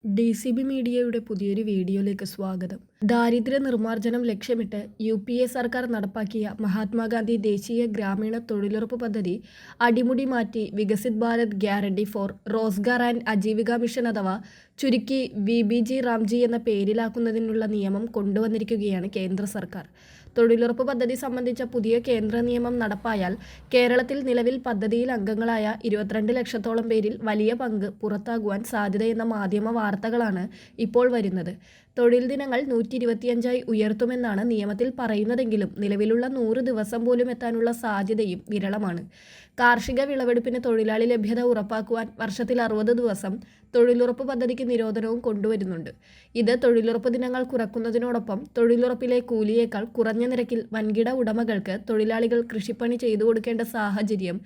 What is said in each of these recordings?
DCB മീഡിയയുടെ പുതിയൊരു വീഡിയോയിലേക്ക് സ്വാഗതം. ദാരിദ്ര്യ നിർമ്മാർജ്ജനം ലക്ഷ്യമിട്ട് UPA സർക്കാർ നടപ്പാക്കിയ മഹാത്മാഗാന്ധി ദേശീയ ഗ്രാമീണ തൊഴിലുറപ്പ് പദ്ധതി അടിമുടി മാറ്റി Viksit Bharat guarantee four Rozgar and Ajeevika mission അഥവാ ചുരുക്കി VBG റാംജി എന്ന പേരിലാക്കുന്നതിനുള്ള നിയമം കൊണ്ടുവന്നിരിക്കുകയാണ് കേന്ദ്ര സർക്കാർ. തൊഴിലുറപ്പ് പദ്ധതി സംബന്ധിച്ച പുതിയ കേന്ദ്ര നിയമം നടപ്പായാൽ കേരളത്തിൽ നിലവിൽ പദ്ധതിയിൽ അംഗങ്ങളായ 22 ലക്ഷത്തോളം പേരിൽ വലിയ പങ്ക് പുറത്താകുവാൻ സാധ്യതയെന്ന മാധ്യമ വാർത്തകളാണ് ഇപ്പോൾ വരുന്നത്. തൊഴിൽ ദിനങ്ങൾ 125 ഉയർത്തുമെന്നാണ് നിയമത്തിൽ പറയുന്നതെങ്കിലും നിലവിലുള്ള 100 ദിവസം പോലും എത്താനുള്ള സാധ്യതയും വിരളമാണ്. കാർഷിക വിളവെടുപ്പിന് തൊഴിലാളി ലഭ്യത ഉറപ്പാക്കുവാൻ വർഷത്തിൽ 60 ദിവസം തൊഴിലുറപ്പ് പദ്ധതിക്ക് നിരോധനവും കൊണ്ടുവരുന്നുണ്ട്. ഇത് തൊഴിലുറപ്പ് ദിനങ്ങൾ കുറക്കുന്നതിനോടൊപ്പം തൊഴിലുറപ്പിലെ കൂലിയേക്കാൾ കുറഞ്ഞ നിരക്കിൽ വൻകിട ഉടമകൾക്ക് തൊഴിലാളികൾ കൃഷിപ്പണി ചെയ്തു കൊടുക്കേണ്ട സാഹചര്യം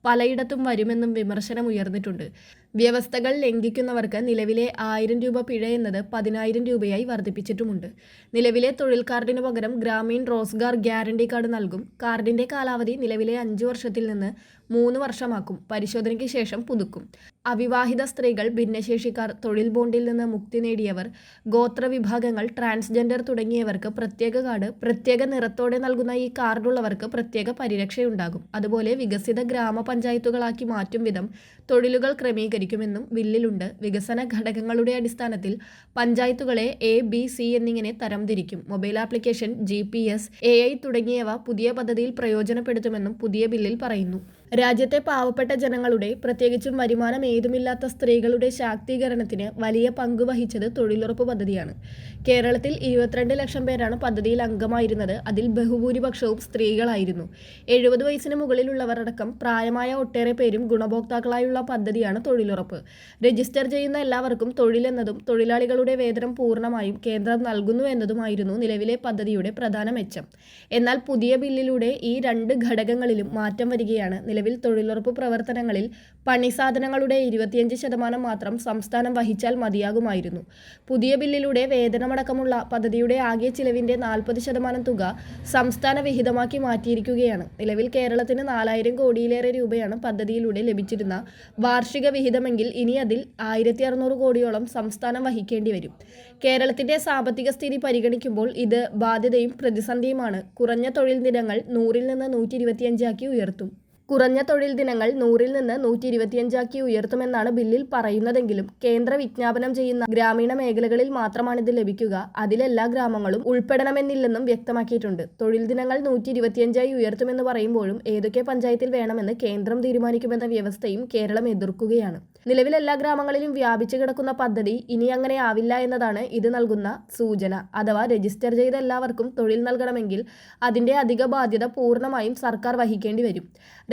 പലയിടത്തും വരുമെന്നും വിമർശനം ഉയർന്നിട്ടുണ്ട്. വ്യവസ്ഥകൾ ലംഘിക്കുന്നവർക്ക് നിലവിലെ 1000 രൂപ പിഴ എന്നത് 10,000 രൂപയായി വർദ്ധിപ്പിച്ചിട്ടുമുണ്ട്. നിലവിലെ തൊഴിൽ കാർഡിനു പകരം ഗ്രാമീൺ റോസ്ഗാർ ഗ്യാരണ്ടി കാർഡ് നൽകും. കാർഡിന്റെ കാലാവധി നിലവിലെ 5 വർഷത്തിൽ നിന്ന് 3 വർഷമാക്കും. പരിശോധനയ്ക്ക് ശേഷം പുതുക്കും. അവിവാഹിത സ്ത്രീകൾ, ഭിന്നശേഷിക്കാർ, തൊഴിൽ ബോണ്ടിൽ നിന്ന് മുക്തി നേടിയവർ, ഗോത്ര വിഭാഗങ്ങൾ, ട്രാൻസ്ജെൻഡർ തുടങ്ങിയവർക്ക് പ്രത്യേക കാർഡ്, പ്രത്യേക നിറത്തോടെ നൽകുന്ന ഈ കാർഡുള്ളവർക്ക് പ്രത്യേക പരിരക്ഷയുണ്ടാകും. അതുപോലെ വികസിത ഗ്രാമപഞ്ചായത്തുകളാക്കി മാറ്റും വിധം തൊഴിലുകൾ ക്രമീകരിക്കുമെന്നും ബില്ലിലുണ്ട്. വികസന ഘടകങ്ങളുടെ അടിസ്ഥാനത്തിൽ പഞ്ചായത്തുകളെ A, B, C എന്നിങ്ങനെ തരംതിരിക്കും. മൊബൈൽ ആപ്ലിക്കേഷൻ, GPS, AI തുടങ്ങിയവ പുതിയ പദ്ധതിയിൽ പ്രയോജനപ്പെടുത്തുമെന്നും പുതിയ ബില്ലിൽ പറയുന്നു. രാജ്യത്തെ പാവപ്പെട്ട ജനങ്ങളുടെ, പ്രത്യേകിച്ചും വരുമാനം ഏതുമില്ലാത്ത സ്ത്രീകളുടെ ശാക്തീകരണത്തിന് വലിയ പങ്ക് വഹിച്ചത് തൊഴിലുറപ്പ് പദ്ധതിയാണ്. കേരളത്തിൽ 22 ലക്ഷം പേരാണ് പദ്ധതിയിൽ അംഗമായിരുന്നത്. അതിൽ ബഹുഭൂരിപക്ഷവും സ്ത്രീകളായിരുന്നു. 70 വയസ്സിന് മുകളിലുള്ളവർ അടക്കം പ്രായമായ ഒട്ടേറെ പേരും ഗുണഭോക്താക്കളായുള്ള പദ്ധതിയാണ് തൊഴിലുറപ്പ്. രജിസ്റ്റർ ചെയ്യുന്ന എല്ലാവർക്കും തൊഴിലെന്നതും തൊഴിലാളികളുടെ വേതനം പൂർണ്ണമായും കേന്ദ്രം നൽകുന്നു എന്നതുമായിരുന്നു നിലവിലെ പദ്ധതിയുടെ പ്രധാന മെച്ചം. എന്നാൽ പുതിയ ബില്ലിലൂടെ ഈ 2 ഘടകങ്ങളിലും മാറ്റം വരികയാണ്. നിലവിൽ തൊഴിലുറപ്പ് പ്രവർത്തനങ്ങളിൽ പണിസാധനങ്ങളുടെ 25% മാത്രം സംസ്ഥാനം വഹിച്ചാൽ മതിയാകുമായിരുന്നു. പുതിയ ബില്ലിലൂടെ വേതനമടക്കമുള്ള പദ്ധതിയുടെ ആകെ ചിലവിന്റെ 40% തുക സംസ്ഥാന വിഹിതമാക്കി മാറ്റിയിരിക്കുകയാണ്. നിലവിൽ കേരളത്തിന് 4000 കോടിയിലേറെ രൂപയാണ് പദ്ധതിയിലൂടെ ലഭിച്ചിരുന്ന വാർഷിക വിഹിതമെങ്കിൽ ഇനി അതിൽ 1600 കോടിയോളം സംസ്ഥാനം വഹിക്കേണ്ടി വരും. കേരളത്തിന്റെ സാമ്പത്തിക സ്ഥിതി പരിഗണിക്കുമ്പോൾ ഇത് ബാധ്യതയും പ്രതിസന്ധിയുമാണ്. കുറഞ്ഞ തൊഴിൽ ദിനങ്ങൾ 100-ൽ നിന്ന് 125 ആക്കി ഉയർത്തും. കുറഞ്ഞ തൊഴിൽ ദിനങ്ങൾ 100-ൽ നിന്ന് 125 ആക്കി ഉയർത്തുമെന്നാണ് ബില്ലിൽ പറയുന്നതെങ്കിലും കേന്ദ്ര വിജ്ഞാപനം ചെയ്യുന്ന ഗ്രാമീണ മേഖലകളിൽ മാത്രമാണിത് ലഭിക്കുക. അതിലെല്ലാ ഗ്രാമങ്ങളും ഉൾപ്പെടണമെന്നില്ലെന്നും വ്യക്തമാക്കിയിട്ടുണ്ട്. തൊഴിൽ ദിനങ്ങൾ 125 ആയി ഉയർത്തുമെന്ന് പറയുമ്പോഴും ഏതൊക്കെ പഞ്ചായത്തിൽ വേണമെന്ന് കേന്ദ്രം തീരുമാനിക്കുമെന്ന വ്യവസ്ഥയും കേരളം എതിർക്കുകയാണ്. നിലവിൽ എല്ലാ ഗ്രാമങ്ങളിലും വ്യാപിച്ചു കിടക്കുന്ന പദ്ധതി ഇനി അങ്ങനെ ആവില്ല എന്നതാണ് ഇത് നൽകുന്ന സൂചന. അഥവാ രജിസ്റ്റർ ചെയ്ത എല്ലാവർക്കും തൊഴിൽ നൽകണമെങ്കിൽ അതിന്റെ അധിക ബാധ്യത പൂർണ്ണമായും സർക്കാർ വഹിക്കേണ്ടി വരും.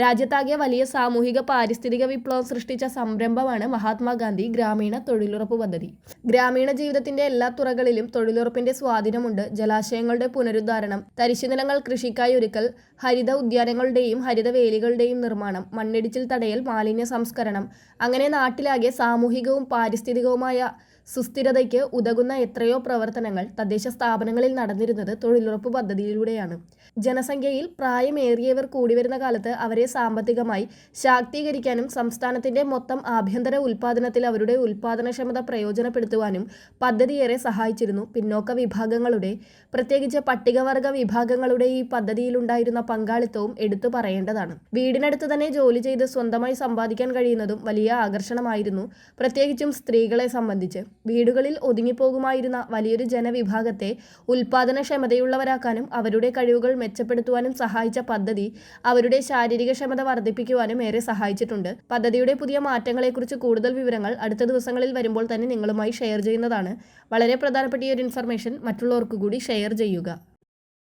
രാജ്യത്താകെ വലിയ സാമൂഹിക പാരിസ്ഥിതിക വിപ്ലവം സൃഷ്ടിച്ച സംരംഭമാണ് മഹാത്മാഗാന്ധി ഗ്രാമീണ തൊഴിലുറപ്പ് പദ്ധതി. ഗ്രാമീണ ജീവിതത്തിന്റെ എല്ലാ തുറകളിലും തൊഴിലുറപ്പിന്റെ സ്വാധീനമുണ്ട്. ജലാശയങ്ങളുടെ പുനരുദ്ധാരണം, തരിശുനിലങ്ങൾ കൃഷിക്കായി ഒരുക്കൽ, ഹരിത ഉദ്യാനങ്ങളുടെയും ഹരിത വേലികളുടെയും നിർമ്മാണം, മണ്ണിടിച്ചിൽ തടയൽ, മാലിന്യ സംസ്കരണം, അങ്ങനെ നാട്ടിലാകെ സാമൂഹികവും പാരിസ്ഥിതികവുമായ സുസ്ഥിരതയ്ക്ക് ഉതകുന്ന എത്രയോ പ്രവർത്തനങ്ങൾ തദ്ദേശ സ്ഥാപനങ്ങളിൽ നടന്നിരുന്നത് തൊഴിലുറപ്പ് പദ്ധതിയിലൂടെയാണ്. ജനസംഖ്യയിൽ പ്രായമേറിയവർ കൂടിവരുന്ന കാലത്ത് അവരെ സാമ്പത്തികമായി ശാക്തീകരിക്കാനും സംസ്ഥാനത്തിന്റെ മൊത്തം ആഭ്യന്തര ഉൽപ്പാദനത്തിൽ അവരുടെ ഉൽപ്പാദനക്ഷമത പ്രയോജനപ്പെടുത്തുവാനും പദ്ധതിയേറെ സഹായിച്ചിരുന്നു. പിന്നോക്ക വിഭാഗങ്ങളുടെ, പ്രത്യേകിച്ച് പട്ടികവർഗ വിഭാഗങ്ങളുടെ ഈ പദ്ധതിയിലുണ്ടായിരുന്ന പങ്കാളിത്തവും എടുത്തു പറയേണ്ടതാണ്. വീടിനടുത്ത് തന്നെ ജോലി ചെയ്ത് സ്വന്തമായി സമ്പാദിക്കാൻ കഴിയുന്നതും വലിയ ആകർഷണമായിരുന്നു, പ്രത്യേകിച്ചും സ്ത്രീകളെ സംബന്ധിച്ച്. വീടുകളിൽ ഒതുങ്ങിപ്പോകുമായിരുന്ന വലിയൊരു ജനവിഭാഗത്തെ ഉൽപ്പാദനക്ഷമതയുള്ളവരാക്കാനും അവരുടെ കഴിവുകൾ മെച്ചപ്പെടുത്തുവാനും സഹായിച്ച പദ്ധതി അവരുടെ ശാരീരിക ക്ഷമത വർദ്ധിപ്പിക്കുവാനും ഏറെ സഹായിച്ചിട്ടുണ്ട്. പദ്ധതിയുടെ പുതിയ മാറ്റങ്ങളെക്കുറിച്ച് കൂടുതൽ വിവരങ്ങൾ അടുത്ത ദിവസങ്ങളിൽ വരുമ്പോൾ തന്നെ നിങ്ങളുമായി ഷെയർ ചെയ്യുന്നതാണ്. വളരെ പ്രധാനപ്പെട്ട ഈ ഒരു ഇൻഫർമേഷൻ മറ്റുള്ളവർക്ക് കൂടി ഷെയർ ചെയ്യുക.